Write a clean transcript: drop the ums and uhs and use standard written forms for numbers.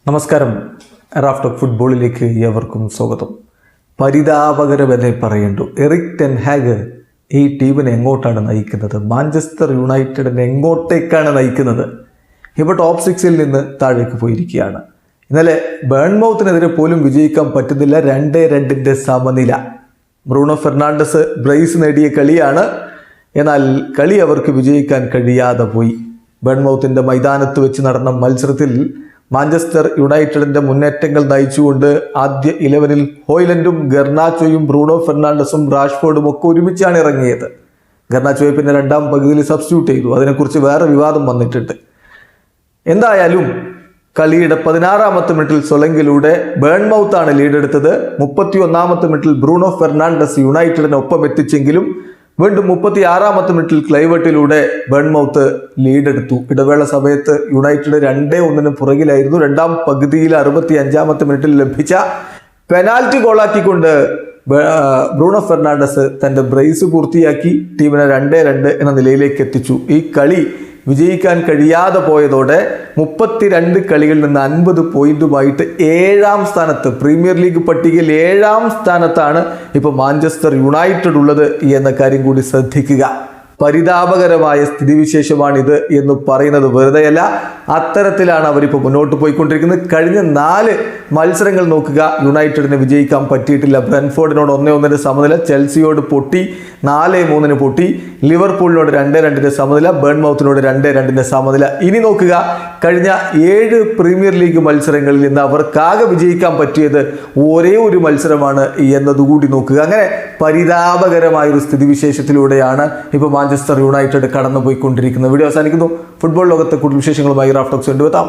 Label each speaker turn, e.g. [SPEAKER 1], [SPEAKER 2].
[SPEAKER 1] നമസ്കാരം. Raf talk ഫുട്ബോളിലേക്ക് ഏവർക്കും സ്വാഗതം. പരിതാപകരമെന്നേ പറയേണ്ടു. എറിക് ടെൻ ഹാഗ് ഈ ടീമിനെ എങ്ങോട്ടാണ് നയിക്കുന്നത്? മാഞ്ചസ്റ്റർ യുണൈറ്റഡിനെ എങ്ങോട്ടേക്കാണ് നയിക്കുന്നത്? ഇപ്പോൾ ടോപ്പ് 6-ൽ നിന്ന് താഴേക്ക് പോയിരിക്കുകയാണ്. ഇന്നലെ ബേൺമൗത്തിനെതിരെ പോലും വിജയിക്കാൻ പറ്റുന്നില്ല. 2-2 സമനില. ബ്രൂണോ ഫെർണാണ്ടസ് ബ്രേസ് നേടിയ കളിയാണ്. എന്നാൽ കളി അവർക്ക് വിജയിക്കാൻ കഴിയാതെ പോയി. ബേൺമൗത്തിൻ്റെ മൈതാനത്ത് വെച്ച് നടന്ന മത്സരത്തിൽ മാഞ്ചസ്റ്റർ യുണൈറ്റഡിൻ്റെ മുന്നേറ്റങ്ങൾ നയിച്ചുകൊണ്ട് ആദ്യ 11-ൽ ഹോയ്ലൻഡും ഗർനാച്ചോയും ബ്രൂണോ ഫെർണാണ്ടസും റാഷ്ഫോർഡും ഒക്കെ ഒരുമിച്ചാണ് ഇറങ്ങിയത്. ഗർനാച്ചോയെ പിന്നെ രണ്ടാം പകുതിയിൽ സബ്സ്റ്റിറ്റ്യൂട്ട് ചെയ്തു. അതിനെക്കുറിച്ച് വേറെ വിവാദം വന്നിട്ടുണ്ട്. എന്തായാലും കളിയുടെ 16-ാമത്തെ മിനിറ്റിൽ സൊലങ്കിലൂടെ ബേൺമൗത്താണ് ലീഡെടുത്തത്. 31-ാമത്തെ മിനിറ്റിൽ ബ്രൂണോ ഫെർണാണ്ടസ് യുണൈറ്റഡിനെ ഒപ്പം എത്തിച്ചെങ്കിലും വീണ്ടും 36-ാമത്തെ മിനിറ്റിൽ ക്ലൈവർട്ടിലൂടെ ബേൺമൗത്ത് ലീഡെടുത്തു. ഇടവേള സമയത്ത് യുണൈറ്റഡ് 2-1 പുറകിലായിരുന്നു. രണ്ടാം പകുതിയിൽ 65-ാമത്തെ മിനിറ്റിൽ ലഭിച്ച പെനാൽറ്റി ഗോളാക്കിക്കൊണ്ട് ബ്രൂണോ ഫെർണാണ്ടസ് തൻ്റെ ബ്രേസ് പൂർത്തിയാക്കി ടീമിനെ 2-2 എന്ന നിലയിലേക്ക് എത്തിച്ചു. ഈ കളി വിജയിക്കാൻ കഴിയാതെ പോയതോടെ 32 കളികളിൽ നിന്ന് 50 പോയിന്റുമായിട്ട് 7-ാം സ്ഥാനത്ത്, പ്രീമിയർ ലീഗ് പട്ടികയിൽ 7-ാം സ്ഥാനത്താണ് ഇപ്പോൾ മാഞ്ചസ്റ്റർ യുണൈറ്റഡ് ഉള്ളത് എന്ന കാര്യം കൂടി ശ്രദ്ധിക്കുക. പരിതാപകരമായ സ്ഥിതിവിശേഷമാണിത് എന്ന് പറയുന്നത് വെറുതെയല്ല. അത്തരത്തിലാണ് അവരിപ്പോൾ മുന്നോട്ട് പോയിക്കൊണ്ടിരിക്കുന്നത്. കഴിഞ്ഞ 4 മത്സരങ്ങൾ നോക്കുക, യുണൈറ്റഡിന് വിജയിക്കാൻ പറ്റിയിട്ടില്ല. ബ്രെൻഫോർഡിനോട് 1-1 സമനില, ചെൽസിയോട് പൊട്ടി 4-3 പൊട്ടി, ലിവർപൂളിനോട് 2-2 സമനില, ബേൺമൗത്തിനോട് 2-2 സമനില. ഇനി നോക്കുക, കഴിഞ്ഞ 7 പ്രീമിയർ ലീഗ് മത്സരങ്ങളിൽ നിന്ന് അവർക്കാകെ വിജയിക്കാൻ പറ്റിയത് ഒരേ ഒരു മത്സരമാണ് എന്നതുകൂടി നോക്കുക. അങ്ങനെ പരിതാപകരമായൊരു സ്ഥിതിവിശേഷത്തിലൂടെയാണ് ഇപ്പോൾ മാഞ്ചസ്റ്റർ യുണൈറ്റഡ് കടന്നുപോയിക്കൊണ്ടിരിക്കുന്നത്. വീഡിയോ അവസാനിക്കുന്നു. ഫുട്ബോൾ ലോകത്തെ കൂടുതൽ വിശേഷങ്ങളുമായി റാഫ് ടോക്സ് കൊണ്ടുവെത്താം.